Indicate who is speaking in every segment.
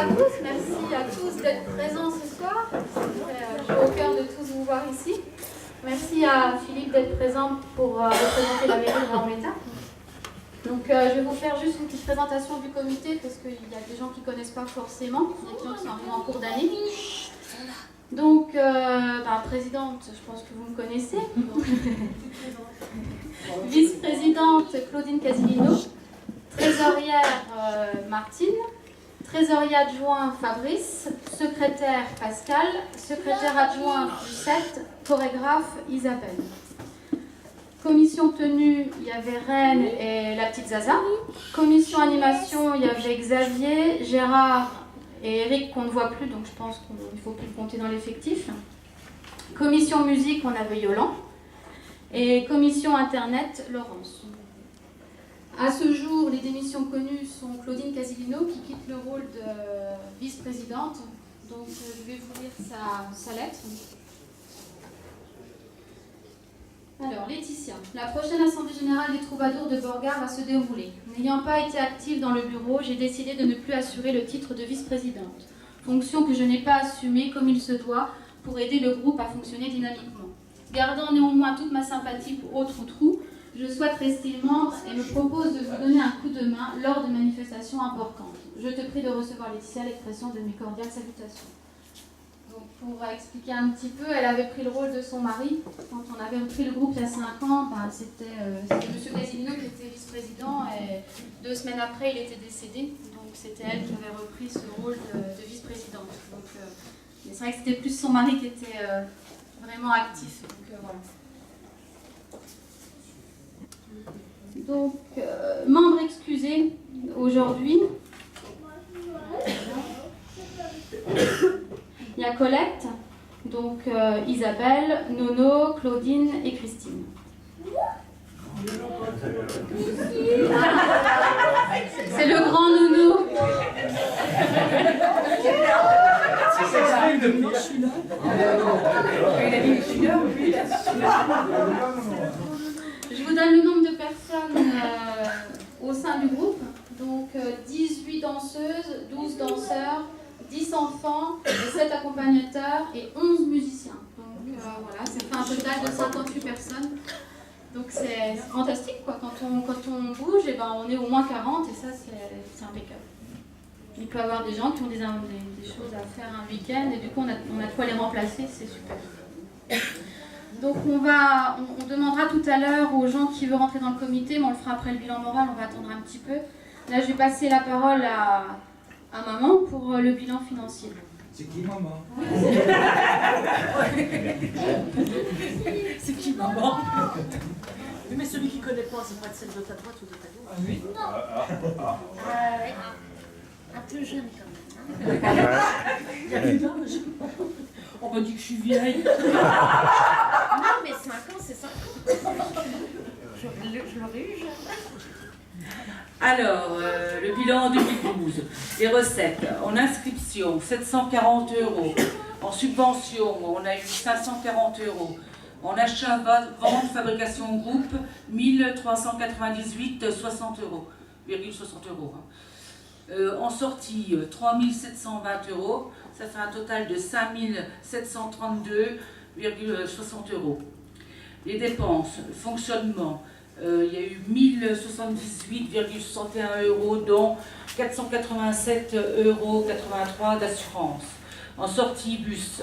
Speaker 1: à tous, merci à tous d'être présents ce soir. J'ai au cœur de tous vous voir ici. Merci à Philippe d'être présent pour représenter la mairie de Raon-l'État. Donc je vais vous faire juste une petite présentation du comité parce qu'il y a des gens qui ne connaissent pas forcément, il y a des gens qui sont arrivés en cours d'année. Donc, présidente, je pense que vous me connaissez. Vice-présidente, Claudine Casilino. Trésorière, Martine. Trésorier adjoint, Fabrice. Secrétaire, Pascal. Secrétaire adjoint, Lucette. Chorégraphe, Isabelle. Commission tenue, il y avait Reine et la petite Zaza. Commission animation, il y avait Xavier, Gérard et Eric qu'on ne voit plus, donc je pense qu'il ne faut plus le compter dans l'effectif. Commission musique, on avait Yolan. Et commission internet, Laurence. À ce jour, les démissions connues sont Claudine Casilino qui quitte le rôle de vice-présidente. Donc je vais vous lire sa lettre. Alors, Laetitia, la prochaine assemblée générale des troubadours de Borgard va se dérouler. N'ayant pas été active dans le bureau, j'ai décidé de ne plus assurer le titre de vice-présidente, fonction que je n'ai pas assumée comme il se doit pour aider le groupe à fonctionner dynamiquement. Gardant néanmoins toute ma sympathie pour autres trous, je souhaite rester membre et me propose de vous donner un coup de main lors de manifestations importantes. Je te prie de recevoir Laetitia l'expression de mes cordiales salutations. Donc, pour expliquer un petit peu, elle avait pris le rôle de son mari. Quand on avait repris le groupe il y a 5 ans, c'était M. Casilino qui était vice-président et 2 semaines après, il était décédé. Donc c'était elle qui avait repris ce rôle de vice-présidente. Mais c'est vrai que c'était plus son mari qui était vraiment actif. Donc, membre excusé aujourd'hui. Il y a Colette, donc Isabelle, Nono, Claudine et Christine. C'est le grand Nono. Je vous donne le nombre de personnes au sein du groupe. Donc 18 danseuses, 12 danseurs, 10 enfants, 7 accompagnateurs et 11 musiciens. Donc voilà, ça fait un total de 58 personnes. Donc c'est fantastique quoi. Quand on bouge, on est au moins 40 et ça c'est impeccable. Il peut y avoir des gens qui ont des choses à faire un week-end et du coup on a de quoi les remplacer, c'est super. Donc on demandera tout à l'heure aux gens qui veulent rentrer dans le comité, mais on le fera après le bilan moral, on va attendre un petit peu. Là je vais passer la parole à maman pour le bilan financier.
Speaker 2: C'est qui maman?
Speaker 3: C'est qui maman? Oui, mais celui qui ne connaît pas, c'est pas de celle de ta droite ou de ta gauche.
Speaker 2: Ah oui?
Speaker 3: Un peu jeune quand même. Il y a plus d'âge. On m'a dit que je suis vieille.
Speaker 4: Non, mais 5 ans, c'est 5 ans. Je l'aurais eu jeune.
Speaker 5: Alors, le bilan 2012, les recettes, en inscription 740 €, en subvention on a eu 540 €, en achat, vente, fabrication groupe 1398,60 €, en sortie 3720 €, ça fait un total de 5732,60 €. Les dépenses, fonctionnement, il y a eu 1078,61 €, dont 487,83 € d'assurance. En sortie bus,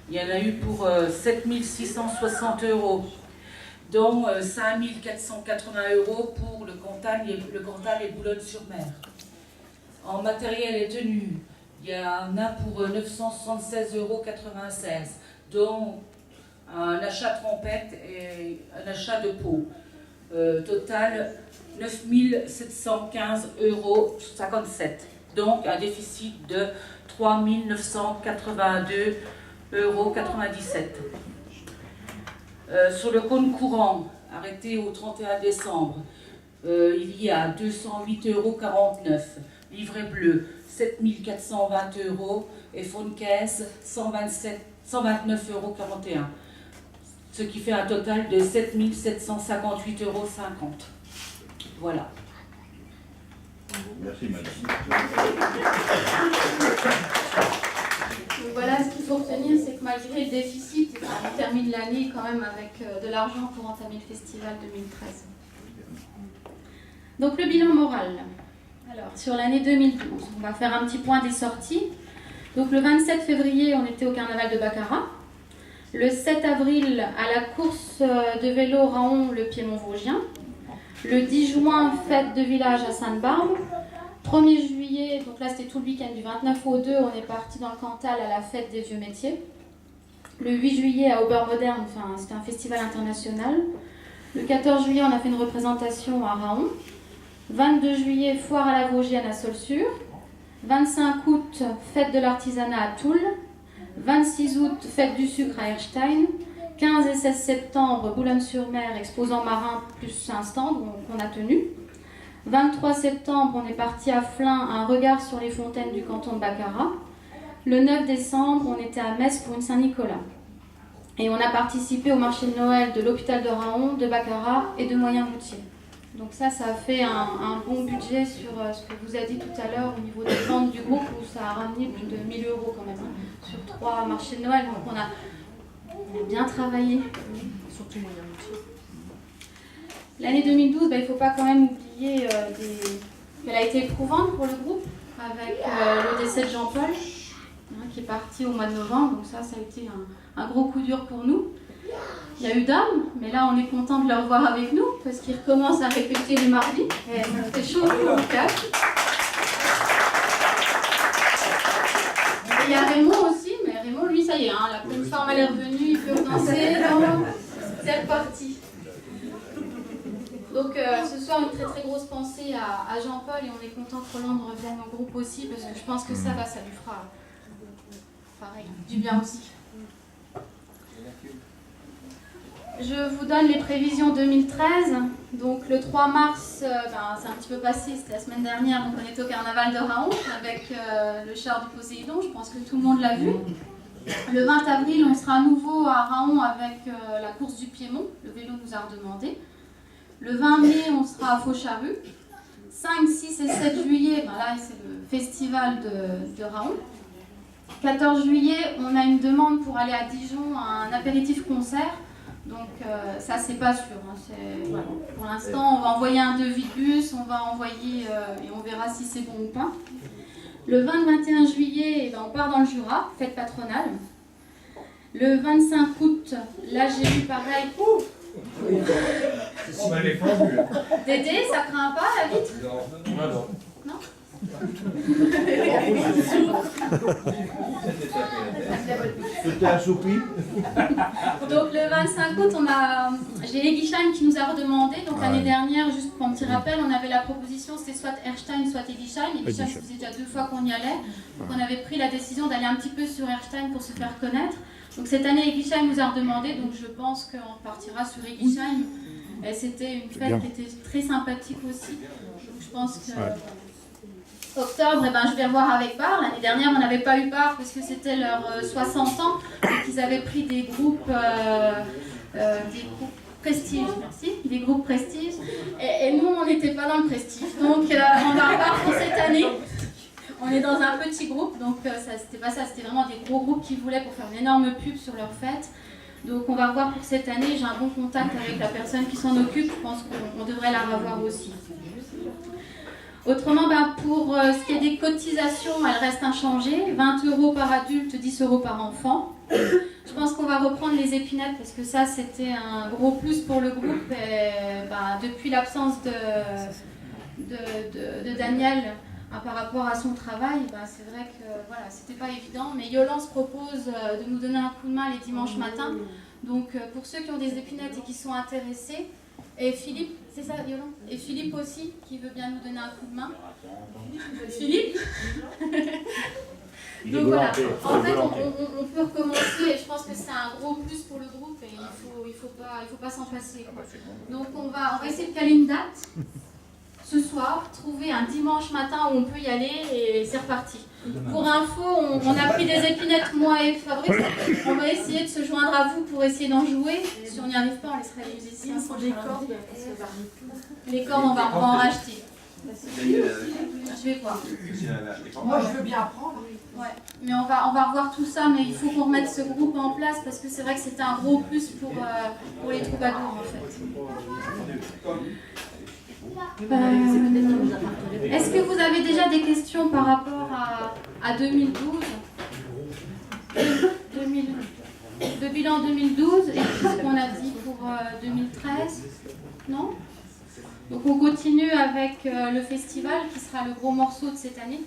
Speaker 5: il y en a eu pour 7660 €, dont 5480 € pour le Cantal et Boulogne-sur-Mer. En matériel et tenue, il y en a pour 976,96 €, dont un achat trompette et un achat de pot. Total 9715,57 €, donc un déficit de 3982,97 €. Sur le compte courant, arrêté au 31 décembre, il y a 208,49 €, livret bleu 7420 € et fonds de caisse 129,41 €. Ce qui fait un total de 7758,50 €. Voilà.
Speaker 2: Merci, madame.
Speaker 1: Donc voilà, ce qu'il faut retenir, c'est que malgré le déficit, on termine l'année quand même avec de l'argent pour entamer le festival 2013. Donc le bilan moral. Alors, sur l'année 2012, on va faire un petit point des sorties. Donc le 27 février, on était au carnaval de Baccarat. Le 7 avril, à la course de vélo Raon, le Piémont Vosgien. Le 10 juin, fête de village à Sainte-Barbe. 1er juillet, donc là c'était tout le week-end, du 29 au 2, on est parti dans le Cantal à la fête des vieux métiers. Le 8 juillet à Obermodern, enfin c'était un festival international. Le 14 juillet, on a fait une représentation à Raon. 22 juillet, foire à la Vosgienne à Saulsure. 25 août, fête de l'artisanat à Toul. 26 août, fête du sucre à Erstein. 15 et 16 septembre, Boulogne-sur-Mer, exposant marin plus un stand qu'on a tenu. 23 septembre, on est parti à Flins, un regard sur les fontaines du canton de Baccarat. Le 9 décembre, on était à Metz pour une Saint-Nicolas. Et on a participé au marché de Noël de l'hôpital de Raon, de Baccarat et de Moyen-Routier. Donc ça a fait un bon budget sur ce que vous a dit tout à l'heure au niveau des ventes du groupe, où ça a ramené plus de 1000 € quand même, sur 3 marchés de Noël. Donc on a bien travaillé.
Speaker 3: Surtout Moyen-Routier.
Speaker 1: L'année 2012, il ne faut pas quand même oublier qu'elle a été éprouvante pour le groupe, avec le décès de Jean-Paul, qui est parti au mois de novembre. Donc ça a été un gros coup dur pour nous. Il y a eu Dame, mais là on est content de le revoir avec nous, parce qu'il recommence à répéter les mardis. Et ça fait chaud au cœur. Et il y a Raymond aussi, mais Raymond, lui, ça y est, la pleine forme elle est revenue, il peut danser, donc c'est reparti. Donc ce soir, une très très grosse pensée à Jean-Paul, et on est content que Roland revienne au groupe aussi, parce que je pense que ça lui fera pareil, du bien aussi. Je vous donne les prévisions 2013. Donc le 3 mars, c'est un petit peu passé, c'était la semaine dernière, donc on était au carnaval de Raon avec le char du Poséidon, je pense que tout le monde l'a vu. Le 20 avril, on sera à nouveau à Raon avec la course du Piémont, le vélo nous a redemandé. Le 20 mai, on sera à Faucharus. 5, 6 et 7 juillet, là c'est le festival de Raon. 14 juillet, on a une demande pour aller à Dijon à un apéritif concert. Donc ça c'est pas sûr, voilà. Pour l'instant on va envoyer un devis de bus, on va envoyer et on verra si c'est bon ou pas. Le 20-21 juillet, on part dans le Jura, fête patronale. Le 25 août, là j'ai eu pareil.
Speaker 2: On va les fendus.
Speaker 1: Dédé, ça craint pas la vitre?
Speaker 2: Non.
Speaker 1: Non.
Speaker 2: C'était assoupi.
Speaker 1: Donc le 25 août, j'ai Eguisheim qui nous a redemandé. Donc l'année dernière, juste pour un petit rappel, on avait la proposition, c'était soit Erstein, soit Eguisheim. Eguisheim, ça faisait déjà 2 fois qu'on y allait. Donc on avait pris la décision d'aller un petit peu sur Erstein pour se faire connaître. Donc cette année, Eguisheim nous a redemandé, donc je pense qu'on partira sur Eguisheim. Et c'était une fête qui était très sympathique aussi. Donc je pense que... Octobre, je vais revoir avec Bar. L'année dernière, on n'avait pas eu Bar parce que c'était leur 60 ans et qu'ils avaient pris des groupes prestige, merci, des groupes prestige. Et nous, on n'était pas dans le prestige. Donc, on va revoir pour cette année. On est dans un petit groupe, donc c'était pas ça, c'était vraiment des gros groupes qui voulaient pour faire une énorme pub sur leur fête. Donc, on va revoir pour cette année. J'ai un bon contact avec la personne qui s'en occupe. Je pense qu'on devrait la revoir aussi. Autrement, pour ce qui est des cotisations, elles restent inchangées. 20 € par adulte, 10 € par enfant. Je pense qu'on va reprendre les épinettes parce que ça, c'était un gros plus pour le groupe. Et, depuis l'absence de Daniel par rapport à son travail, c'est vrai que voilà, c'était pas évident. Mais Yolande propose de nous donner un coup de main les dimanches matins. Donc, pour ceux qui ont des épinettes et qui sont intéressés, et Philippe, c'est ça, Yolande? Et Philippe aussi, qui veut bien nous donner un coup de main. Philippe. Donc voilà, en fait, on peut recommencer et je pense que c'est un gros plus pour le groupe et il faut pas s'en passer. Donc on va essayer de caler une date ce soir, trouver un dimanche matin où on peut y aller et c'est reparti. Pour info, on a pris des épinettes, moi et Fabrice. On va essayer de se joindre à vous pour essayer d'en jouer. Si on n'y arrive pas, on laissera les musiciens sans les cordes. Les cordes, on va en racheter. Je vais voir.
Speaker 3: Moi, je veux bien apprendre.
Speaker 1: Ouais. Mais on va revoir tout ça, mais il faut qu'on remette ce groupe en place parce que c'est vrai que c'était un gros plus pour les troubadours en fait. Est-ce que vous avez déjà des questions par rapport à 2012 le bilan 2012 et ce qu'on a dit pour 2013? Non? Donc on continue avec le festival qui sera le gros morceau de cette année.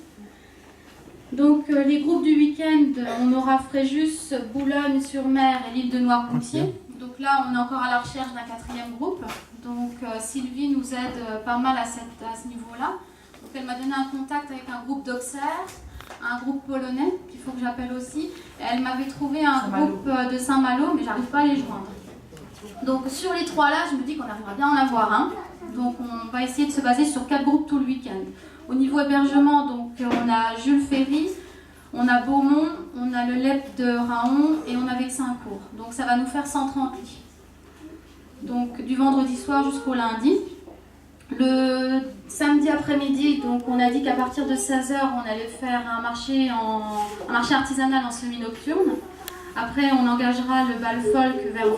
Speaker 1: Donc les groupes du week-end, on aura Fréjus, Boulogne-sur-Mer et l'île de Noirmoutier. Donc là on est encore à la recherche d'un 4e groupe. Donc Sylvie nous aide pas mal à ce niveau-là. Donc elle m'a donné un contact avec un groupe d'Auxerre, un groupe polonais qu'il faut que j'appelle aussi. Et elle m'avait trouvé un groupe de Saint-Malo, mais j'arrive pas à les joindre. Donc sur les 3 là, je me dis qu'on arrivera bien à en avoir un. Donc on va essayer de se baser sur 4 groupes tout le week-end. Au niveau hébergement, donc on a Jules Ferry, on a Beaumont, on a le LEP de Raon et on a Vexincourt. Donc ça va nous faire 130 lits. Donc du vendredi soir jusqu'au lundi. Le samedi après-midi, donc on a dit qu'à partir de 16h, on allait faire un marché artisanal en semi-nocturne. Après, on engagera le bal folk vers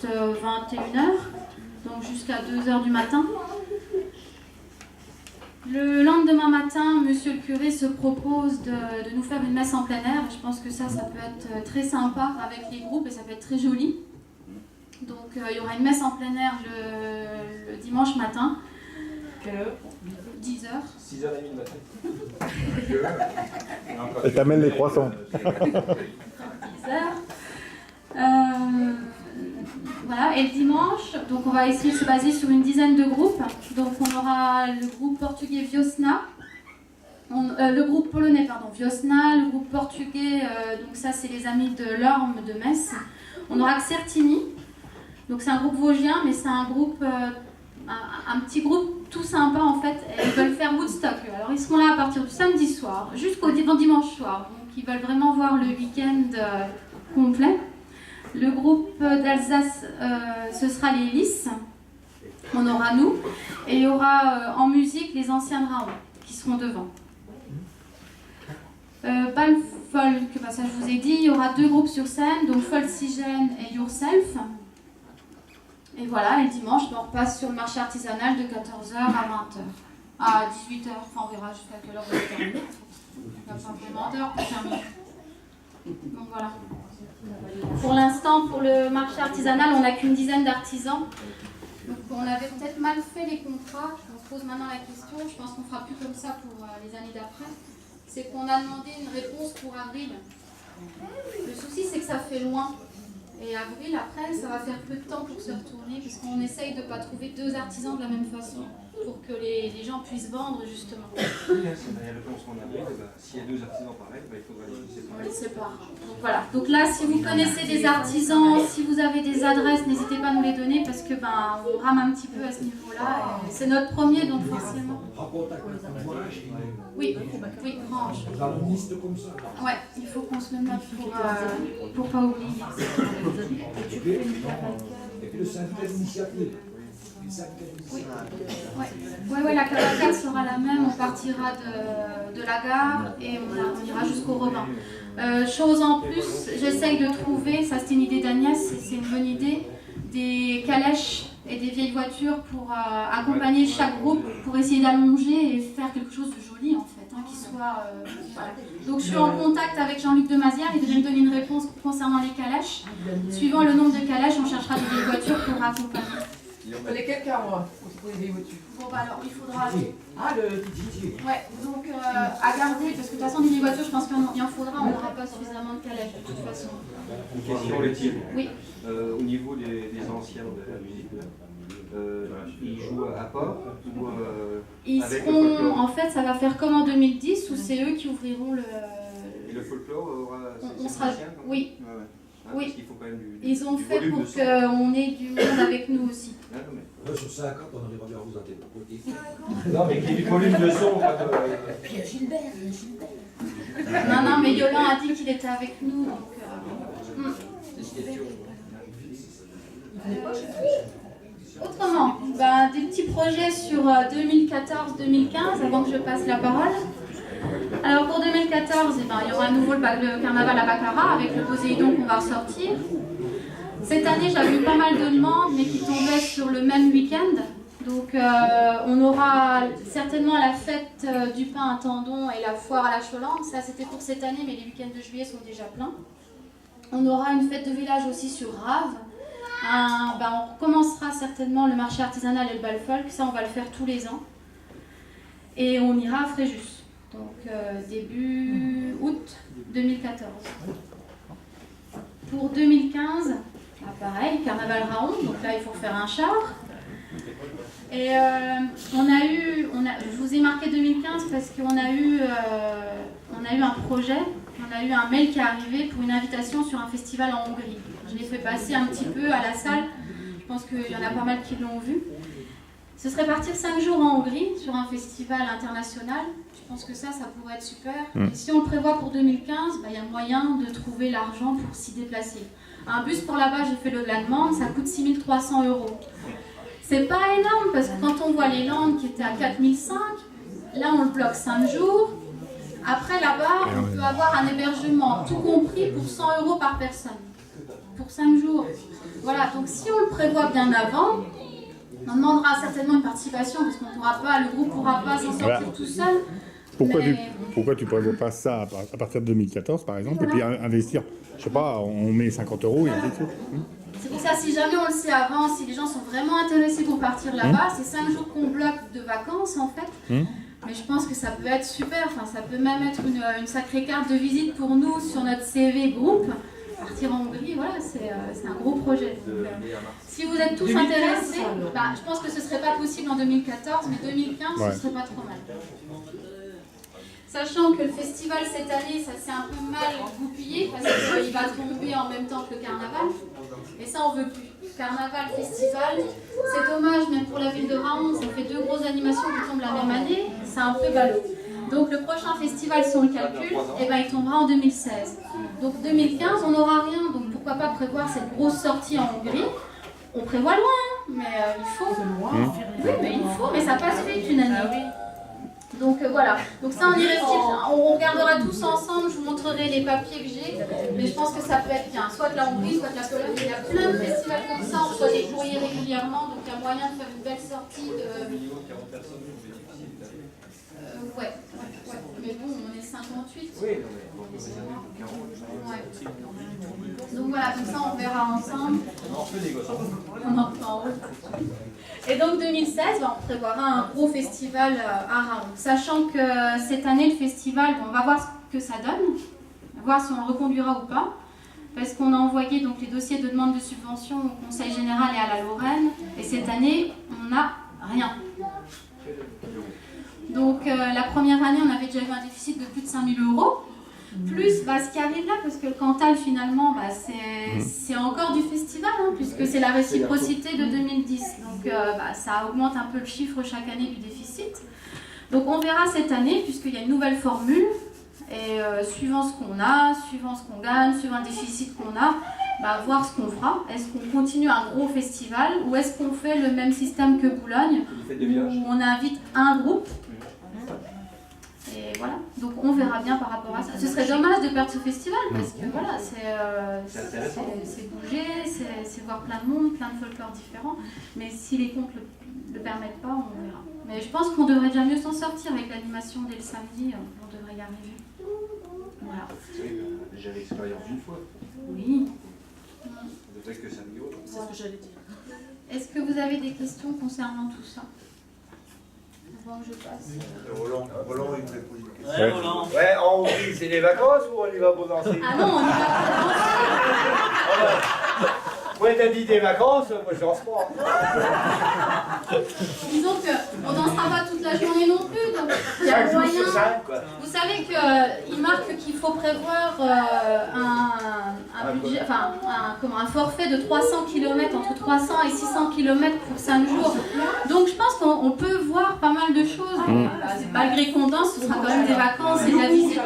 Speaker 1: 21h, donc jusqu'à 2h du matin. Le lendemain matin, monsieur le curé se propose de nous faire une messe en plein air. Je pense que ça peut être très sympa avec les groupes et ça peut être très joli. Donc il y aura une messe en plein air le dimanche matin.
Speaker 3: Quelle heure?
Speaker 1: 10h.
Speaker 2: 6h30 le matin.
Speaker 6: Et t'amènes les croissants.
Speaker 1: 10h. Voilà, et le dimanche, donc on va essayer de se baser sur une dizaine de groupes. Donc on aura le groupe portugais Viosna, le groupe polonais, pardon, Viosna, le groupe portugais, donc ça c'est les amis de l'Orme de Metz. On aura Xertini, donc c'est un groupe vosgien, mais c'est un groupe, un petit groupe tout sympa en fait. Et ils veulent faire Woodstock. Alors ils seront là à partir du samedi soir jusqu'au dimanche soir. Donc ils veulent vraiment voir le week-end complet. Le groupe d'Alsace, ce sera les Lys. On aura nous. Et il y aura en musique les anciens de Raon qui seront devant. Bal folk, ça je vous ai dit. Il y aura 2 groupes sur scène, donc Folksigène et Yourself. Et voilà, et le dimanche, on repasse sur le marché artisanal de 14h à 20h. À 18h, enfin on verra jusqu'à quelle heure on va terminer. Il n'y a pas vraiment d'heure pour terminer. Donc voilà. Pour l'instant, pour le marché artisanal, on n'a qu'une dizaine d'artisans. Donc on avait peut-être mal fait les contrats. Je me pose maintenant la question. Je pense qu'on fera plus comme ça pour les années d'après. C'est qu'on a demandé une réponse pour avril. Le souci, c'est que ça fait loin. Et avril, après, ça va faire peu de temps pour se retourner, parce qu'on essaye de ne pas trouver 2 artisans de la même façon, pour que les gens puissent vendre, justement.
Speaker 2: Oui, c'est la réponse qu'on a prise. S'il y a 2 artisans pareils, il faudra les séparer.
Speaker 1: On les sépare. Donc voilà. Donc là, si vous connaissez des artisans, si vous avez des adresses, n'hésitez pas à nous les donner, parce que on rame un petit peu à ce niveau-là. C'est notre premier, donc forcément. Oui, Grange.
Speaker 7: Dans une liste comme ça.
Speaker 1: Ouais, il faut qu'on se le mette pour pas oublier.
Speaker 7: Et puis le syndicat d'initiative.
Speaker 1: Oui, ouais, la cavalcade sera la même, on partira de la gare et on ira jusqu'au Robin. Chose en plus, j'essaye de trouver, ça c'était une idée d'Agnès, c'est une bonne idée, des calèches et des vieilles voitures pour accompagner chaque groupe, pour essayer d'allonger et faire quelque chose de joli en fait, qui soit... voilà. Donc je suis en contact avec Jean-Luc Demazière, il devait me donner une réponse concernant les calèches. Suivant le nombre de calèches, on cherchera des vieilles voitures pour accompagner.
Speaker 3: Je connais quelqu'un, moi, pour les vieilles voitures.
Speaker 1: Bon alors il faudra...
Speaker 3: Ah, le Titi.
Speaker 1: Ouais, donc à garder, parce que de toute façon, des vieilles voitures, je pense qu'il en faudra, on n'aura pas suffisamment de calèches de toute façon.
Speaker 2: Une question, Letty.
Speaker 1: Oui.
Speaker 2: Au niveau des anciens de la musique, ils jouent à part ou
Speaker 1: Ils
Speaker 2: avec
Speaker 1: seront,
Speaker 2: le folklore?
Speaker 1: en fait, ça va faire comme en 2010, où c'est eux qui ouvriront le...
Speaker 2: Et le folklore aura
Speaker 1: On
Speaker 2: ses
Speaker 1: sera...
Speaker 2: anciens quand même?
Speaker 1: Oui.
Speaker 2: Ouais, ouais.
Speaker 1: Oui.
Speaker 2: Parce qu'il faut quand même du
Speaker 1: Ils ont
Speaker 2: du
Speaker 1: fait
Speaker 2: volume
Speaker 1: pour
Speaker 2: de son.
Speaker 1: qu'on ait du monde avec nous aussi.
Speaker 2: Ah, non, mais...
Speaker 7: Sur 50, on arrivera bien à vous entendre.
Speaker 2: Non, mais qu'il y ait du volume de son, pas de...
Speaker 4: Puis il y a Gilbert.
Speaker 1: Non, mais Yolan a dit qu'il était avec nous, donc... Autrement, des petits projets sur 2014-2015 avant que je passe la parole. Alors pour 2014, il y aura à nouveau le carnaval à Baccarat avec le Poséidon qu'on va ressortir. Cette année, j'avais eu pas mal de demandes, mais qui tombaient sur le même week-end. Donc on aura certainement la fête du pain à Tendon et la foire à la Cholande. Ça c'était pour cette année, mais les week-ends de juillet sont déjà pleins. On aura une fête de village aussi sur Rave. On recommencera certainement le marché artisanal et le bal folk. Ça, on va le faire tous les ans. Et on ira à Fréjus. Donc début août 2014. Pour 2015, pareil, carnaval Raon. Donc là, il faut faire un char. Et je vous ai marqué 2015 parce qu'on a eu un projet, on a eu un mail qui est arrivé pour une invitation sur un festival en Hongrie. Je l'ai fait passer un petit peu à la salle, je pense qu'il y en a pas mal qui l'ont vu. Ce serait partir 5 jours en Hongrie sur un festival international. Je pense que ça pourrait être super. Et si on le prévoit pour 2015, il y a moyen de trouver l'argent pour s'y déplacer. Un bus pour là-bas, j'ai fait la demande, ça coûte 6 300 €. C'est pas énorme parce que quand on voit les Landes qui étaient à 4005, là on le bloque 5 jours. Après là-bas, on peut avoir un hébergement tout compris pour 100 € par personne. Pour 5 jours. Voilà, donc si on le prévoit bien avant, on demandera certainement une participation parce qu'on pourra pas, le groupe ne pourra pas s'en sortir tout seul.
Speaker 6: Pourquoi tu prévois pas ça à partir de 2014 par exemple, et puis investir, je sais pas, on met 50 € et ainsi de suite.
Speaker 1: C'est pour ça, si jamais on le sait avant, si les gens sont vraiment intéressés pour partir là-bas, c'est 5 jours qu'on bloque de vacances en fait. Mais je pense que ça peut être super, ça peut même être une sacrée carte de visite pour nous sur notre CV groupe. Partir en Hongrie, voilà, c'est un gros projet. Donc, si vous êtes tous intéressés, je pense que ce ne serait pas possible en 2014, mais 2015, ce serait pas trop mal. Sachant que le festival cette année, ça s'est un peu mal goupillé parce qu'il va tomber en même temps que le carnaval. Et ça, on veut plus. Carnaval, festival, c'est dommage, même pour la ville de Raon, ça fait 2 grosses animations qui tombent la même année, c'est un peu ballot. Donc le prochain festival, si on le calcule, il tombera en 2016. Donc 2015, on n'aura rien, donc pourquoi pas prévoir cette grosse sortie en Hongrie. On prévoit loin, mais il faut. Oui, mais il faut, mais ça passe vite une année. Donc voilà, donc ça on y réfléchit, on regardera tous ensemble, je vous montrerai les papiers que j'ai, mais je pense que ça peut être bien, soit de la Hongrie, soit de la Pologne, il y a plein de festivals comme ça, on reçoit des courriers régulièrement, donc il y a moyen de faire une belle sortie de... Ouais, mais bon, on est 58. Ouais. Donc voilà, comme ça on verra ensemble. On en fait en haut. Et donc 2016, on prévoira un gros festival à Raon. Sachant que cette année, le festival, on va voir ce que ça donne, voir si on le reconduira ou pas. Parce qu'on a envoyé donc les dossiers de demande de subvention au Conseil général et à la Lorraine. Et cette année, on n'a rien. Donc la première année, on avait déjà eu un déficit de plus de 5 000 €. Plus ce qui arrive là, parce que le Cantal finalement, c'est encore du festival, puisque c'est la réciprocité de 2010. Donc ça augmente un peu le chiffre chaque année du déficit. Donc on verra cette année, puisqu'il y a une nouvelle formule. Et suivant ce qu'on a, suivant ce qu'on gagne, suivant le déficit qu'on a, voir ce qu'on fera. Est-ce qu'on continue un gros festival ou est-ce qu'on fait le même système que Boulogne, où on invite un groupe. Et voilà, donc on verra bien par rapport à ça. Ce serait dommage de perdre ce festival parce que voilà, c'est bouger, c'est voir plein de monde, plein de folklore différents. Mais si les comptes ne le permettent pas, on verra. Mais je pense qu'on devrait déjà mieux s'en sortir avec l'animation dès le samedi, on devrait y arriver. Voilà.
Speaker 2: Déjà l'expérience d'une fois.
Speaker 1: Oui.
Speaker 2: Peut-être que ça me
Speaker 3: C'est ce que j'allais dire.
Speaker 1: Est-ce que vous avez des questions concernant tout ça? Avant que je passe.
Speaker 8: Roland, il voulait poser une question.
Speaker 6: Ouais,
Speaker 8: Roland. Ouais, en Hongrie, c'est les vacances ou on y va pour danser?
Speaker 1: Ah non, on y va pour danser.
Speaker 8: Ouais, t'as dit des vacances, moi je danse pas.
Speaker 1: Disons qu'on ne dansera pas toute la journée non plus, donc il y a
Speaker 8: 5 jours
Speaker 1: moyen.
Speaker 8: sur 5, quoi.
Speaker 1: Vous savez qu'il marque qu'il faut prévoir un budget, un forfait de 300 km, entre 300 et 600 km pour 5 jours. Donc je pense qu'on peut voir pas mal de choses. Malgré qu'on danse, ce sera quand même des vacances et de la visite.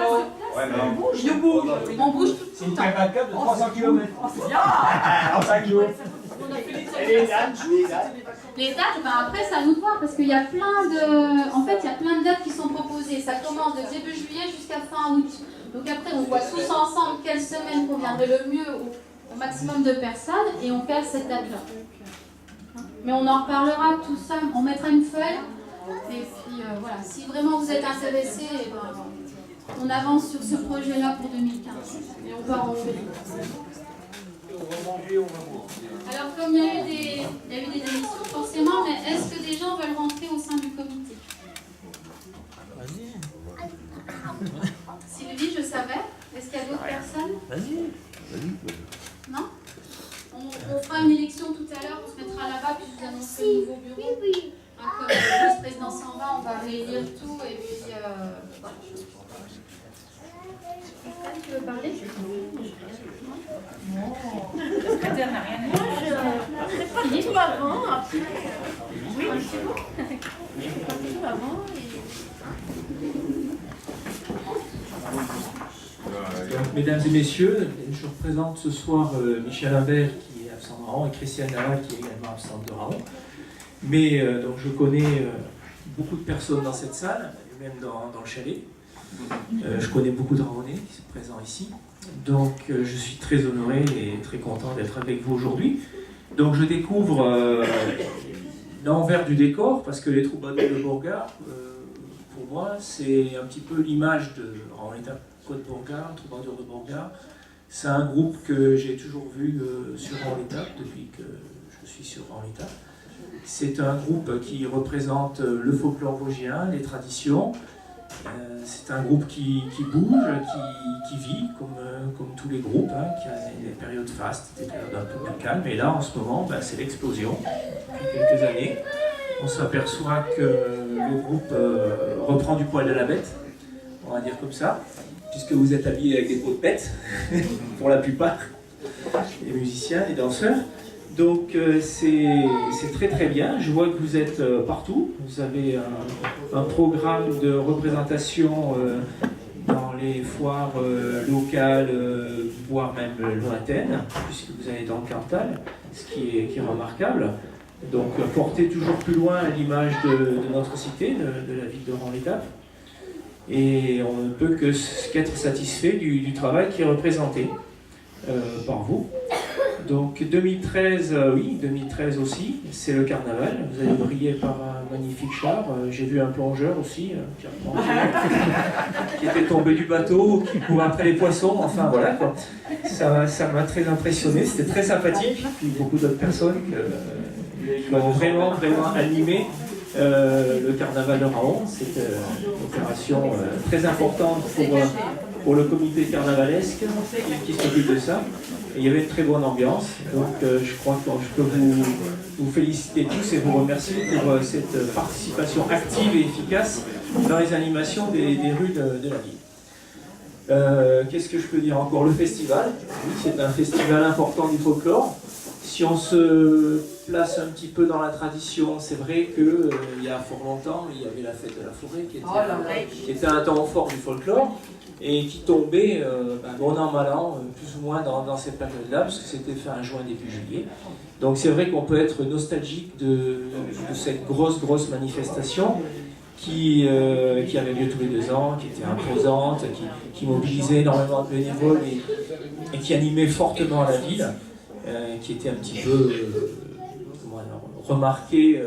Speaker 8: Ouais, mais on bouge.
Speaker 1: On bouge tout
Speaker 8: C'est
Speaker 1: le
Speaker 8: une
Speaker 1: temps.
Speaker 8: cavalcade de 300 km. C'est bien. En 5 jours. Les dates.
Speaker 1: Les dates, ben après, c'est à nous de voir parce qu'il y a plein de... En fait, il y a plein de dates qui sont proposées. Ça commence de début juillet jusqu'à fin août. Donc après, on voit tous ensemble quelle semaine conviendrait le mieux au maximum de personnes et on cale cette date-là. Mais on en reparlera tout ça, on mettra une feuille. Et puis voilà, si vraiment vous êtes intéressés, eh ben, on avance sur ce projet-là pour 2015. Et on va en faire.
Speaker 8: On va manger, on va boire.
Speaker 1: Alors, comme il y a eu des émissions, forcément, mais est-ce que des gens veulent rentrer au sein du comité? Sylvie, je savais. Est-ce qu'il y a d'autres personnes?
Speaker 8: Vas-y.
Speaker 1: Non? On fera une élection tout à l'heure, on se mettra là-bas, puis je vous annoncerai le nouveau bureau. Comme le vice-président s'en va, on va réélire tout, et puis voilà. Tu veux parler?
Speaker 5: Le secrétaire n'a rien dit.
Speaker 4: Moi, je pas du tout avant, après. Oui, c'est bon. Pas du tout avant.
Speaker 9: Donc, mesdames et messieurs, je représente ce soir Michel Imbert qui est absent de Raon et Christiane Naval qui est également absente de Raon. Mais donc je connais beaucoup de personnes dans cette salle, et même dans le chalet. Je connais beaucoup de Raonais qui sont présents ici. Donc je suis très honoré et très content d'être avec vous aujourd'hui. Donc je découvre l'envers du décor parce que les troubadours de Bourgard, pour moi, c'est un petit peu l'image de Raon-l'Étape Côte Bourgard, troubadours de Bourgard. C'est un groupe que j'ai toujours vu sur Raon-l'Étape depuis que je suis sur Raon-l'Étape. C'est un groupe qui représente le folklore vosgien, les traditions. C'est un groupe qui bouge, qui vit, comme tous les groupes, hein, qui a des périodes fastes, des périodes un peu plus calmes. Et là, en ce moment, c'est l'explosion. Depuis quelques années, on s'aperçoit que le groupe reprend du poil de la bête, on va dire comme ça, puisque vous êtes habillés avec des peaux de bête, pour la plupart, les musiciens, les danseurs. Donc c'est très très bien, je vois que vous êtes partout, vous avez un programme de représentation dans les foires locales, voire même lointaines, puisque vous allez dans le Cantal, ce qui est remarquable. Donc porter toujours plus loin l'image de notre cité, de la ville de Raon-l'Étape. Et on ne peut qu'être satisfait du travail qui est représenté par vous. Donc 2013, oui, 2013 aussi, c'est le carnaval. Vous avez brillé par un magnifique char. J'ai vu un plongeur aussi qui était tombé du bateau, qui courait après les poissons. Enfin voilà, quoi. Ça m'a très impressionné. C'était très sympathique. Puis beaucoup d'autres personnes qui ont vraiment animé le carnaval de Raon. C'était une opération très importante pour le comité carnavalesque qui s'occupe de ça. Et il y avait une très bonne ambiance, donc je crois que je peux vous féliciter tous et vous remercier pour cette participation active et efficace dans les animations des rues de la ville. Qu'est-ce que je peux dire encore? Le festival, oui, c'est un festival important du folklore. Si on se place un petit peu dans la tradition, c'est vrai qu'il y a fort longtemps, il y avait la fête de la forêt qui était un temps fort du folklore. Et qui tombait bon an, mal an, plus ou moins dans cette période-là, parce que c'était fin juin, début juillet. Donc c'est vrai qu'on peut être nostalgique de cette grosse manifestation qui avait lieu tous les 2 ans, qui était imposante, qui mobilisait énormément de bénévoles et qui animait fortement la ville, qui était un petit peu remarquée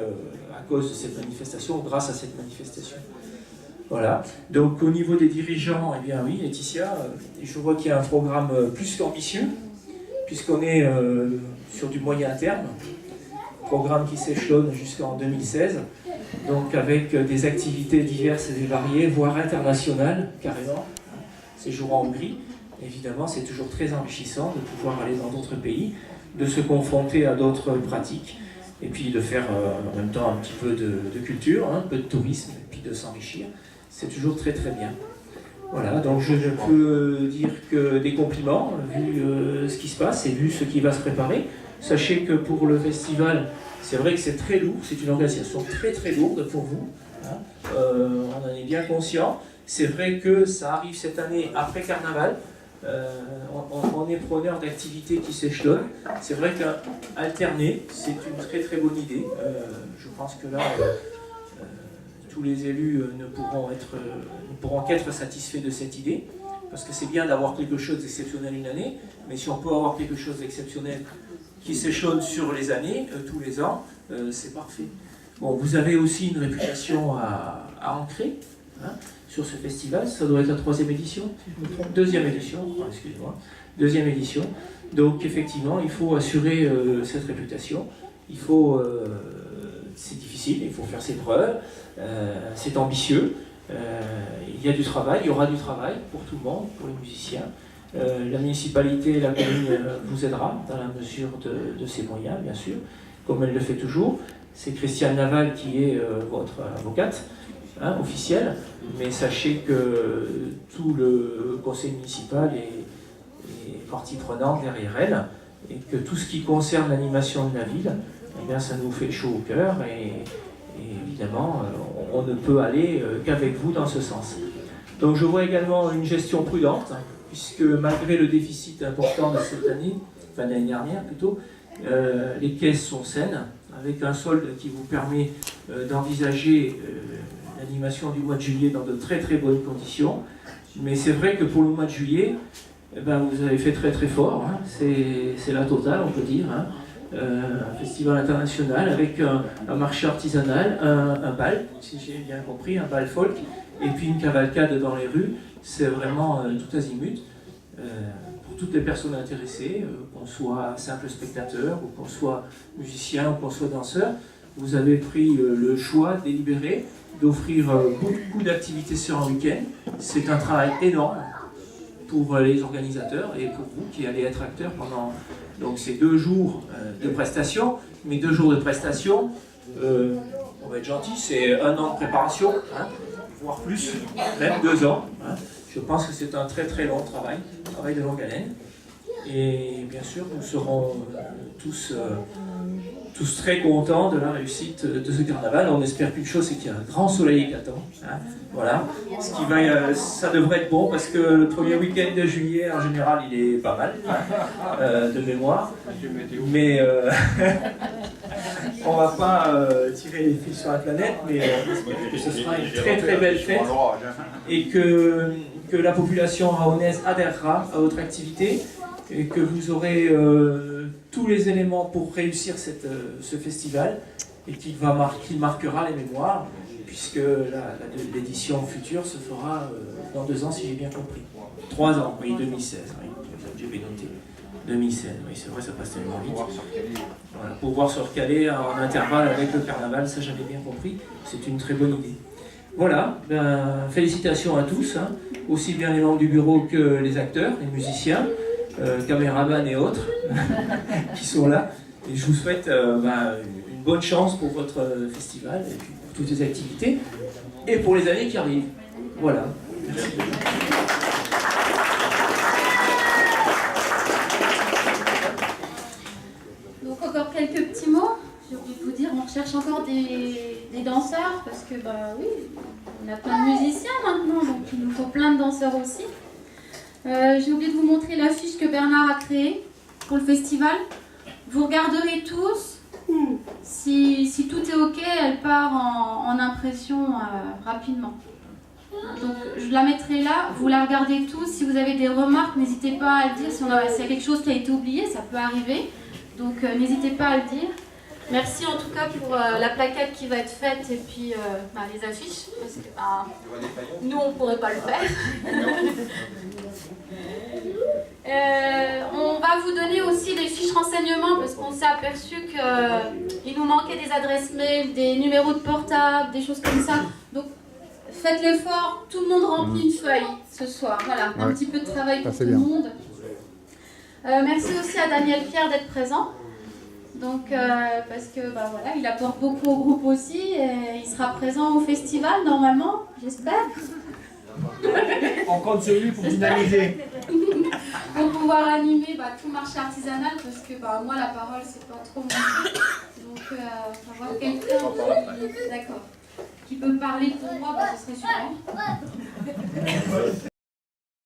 Speaker 9: à cause de cette manifestation, grâce à cette manifestation. Voilà, donc au niveau des dirigeants, eh bien oui, Laetitia, je vois qu'il y a un programme plus qu'ambitieux, puisqu'on est sur du moyen terme, programme qui s'échelonne jusqu'en 2016, donc avec des activités diverses et variées, voire internationales, carrément. Séjour en Hongrie, évidemment, c'est toujours très enrichissant de pouvoir aller dans d'autres pays, de se confronter à d'autres pratiques, et puis de faire en même temps un petit peu de culture, un peu de tourisme, et puis de s'enrichir. C'est toujours très très bien. Voilà, donc je ne peux dire que des compliments, vu ce qui se passe et vu ce qui va se préparer. Sachez que pour le festival, c'est vrai que c'est très lourd, c'est une organisation très très lourde pour vous. Hein. On en est bien conscient. C'est vrai que ça arrive cette année après Carnaval, on est preneur d'activités qui s'échelonnent. C'est vrai qu'alterner, c'est une très très bonne idée. Je pense que là, tous les élus ne pourront qu'être satisfaits de cette idée, parce que c'est bien d'avoir quelque chose d'exceptionnel une année, mais si on peut avoir quelque chose d'exceptionnel qui s'échelonne sur les années, tous les ans, c'est parfait. Bon, vous avez aussi une réputation à ancrer hein, sur ce festival. Ça doit être la 3e édition, si je me trompe. 2e édition, excusez-moi. 2e édition. Donc effectivement, il faut assurer cette réputation. C'est difficile, il faut faire ses preuves. C'est ambitieux. Il y a du travail, il y aura du travail pour tout le monde, pour les musiciens. La municipalité, la commune vous aidera dans la mesure de ses moyens, bien sûr, comme elle le fait toujours. C'est Christiane Naval qui est votre avocate hein, officielle, mais sachez que tout le conseil municipal est partie prenante derrière elle, et que tout ce qui concerne l'animation de la ville, eh bien, ça nous fait chaud au cœur, et évidemment, on ne peut aller qu'avec vous dans ce sens. Donc je vois également une gestion prudente, puisque malgré le déficit important de cette année, enfin l'année dernière plutôt, les caisses sont saines, avec un solde qui vous permet d'envisager l'animation du mois de juillet dans de très très bonnes conditions. Mais c'est vrai que pour le mois de juillet, eh ben, vous avez fait très très fort, hein. C'est la totale on peut dire. Hein. Un festival international avec un marché artisanal, un bal, si j'ai bien compris, un bal folk, et puis une cavalcade dans les rues. C'est vraiment tout azimut. Pour toutes les personnes intéressées, qu'on soit simple spectateur, ou qu'on soit musicien, ou qu'on soit danseur, vous avez pris le choix délibéré d'offrir beaucoup d'activités sur un week-end. C'est un travail énorme pour les organisateurs et pour vous qui allez être acteurs pendant donc ces 2 jours de prestations. Mais 2 jours de prestations, on va être gentil, c'est 1 an de préparation, hein, voire plus, même 2 ans. Hein. Je pense que c'est un très très long travail de longue haleine. Et bien sûr, nous serons tous très contents de la réussite de ce carnaval. On espère qu'une chose, c'est qu'il y a un grand soleil éclatant. Hein, voilà. Ça devrait être bon parce que le premier week-end de juillet, en général, il est pas mal, hein, de mémoire. Mais on va pas tirer les fils sur la planète, mais que ce sera une très très belle fête et que la population rahonaise adhérera à votre activité et que vous aurez tous les éléments pour réussir ce festival et qu'il marquera les mémoires puisque l'édition future se fera dans 2 ans si j'ai bien compris. 3 ans, oui, 2016, oui, j'ai bien noté. 2016, oui c'est vrai, ça passe tellement vite. Voilà, pouvoir se recaler en intervalle avec le carnaval, ça j'avais bien compris, c'est une très bonne idée. Voilà, ben, félicitations à tous, hein, aussi bien les membres du bureau que les acteurs, les musiciens, caméramans et autres qui sont là. Et je vous souhaite une bonne chance pour votre festival et puis pour toutes les activités et pour les années qui arrivent. Voilà. Merci.
Speaker 1: Donc encore quelques petits mots. J'ai oublié de vous dire, on recherche encore des danseurs parce que bah oui, on a plein de musiciens maintenant, donc il nous faut plein de danseurs aussi. J'ai oublié de vous montrer l'affiche que Bernard a créée pour le festival. Vous regarderez tous. Si tout est ok, elle part en impression rapidement. Donc je la mettrai là, vous la regardez tous. Si vous avez des remarques, n'hésitez pas à le dire. S'il y a quelque chose qui a été oublié, ça peut arriver. Donc n'hésitez pas à le dire. Merci en tout cas pour la plaquette qui va être faite et puis les affiches. Parce que nous, on ne pourrait pas le faire. On va vous donner aussi des fiches renseignements parce qu'on s'est aperçu qu'il nous manquait des adresses mail, des numéros de portable, des choses comme ça. Donc faites l'effort, tout le monde remplit une feuille ce soir. Voilà, un petit peu de travail pour tout le monde. Merci aussi à Daniel Pierre d'être présent. Donc, parce que voilà, il apporte beaucoup au groupe aussi et il sera présent au festival normalement, j'espère.
Speaker 8: On compte sur lui pour dynamiser.
Speaker 1: Pour pouvoir animer tout le marché artisanal parce que moi la parole c'est pas trop mon truc. Donc avoir quelqu'un qui peut parler pour moi, ce serait super.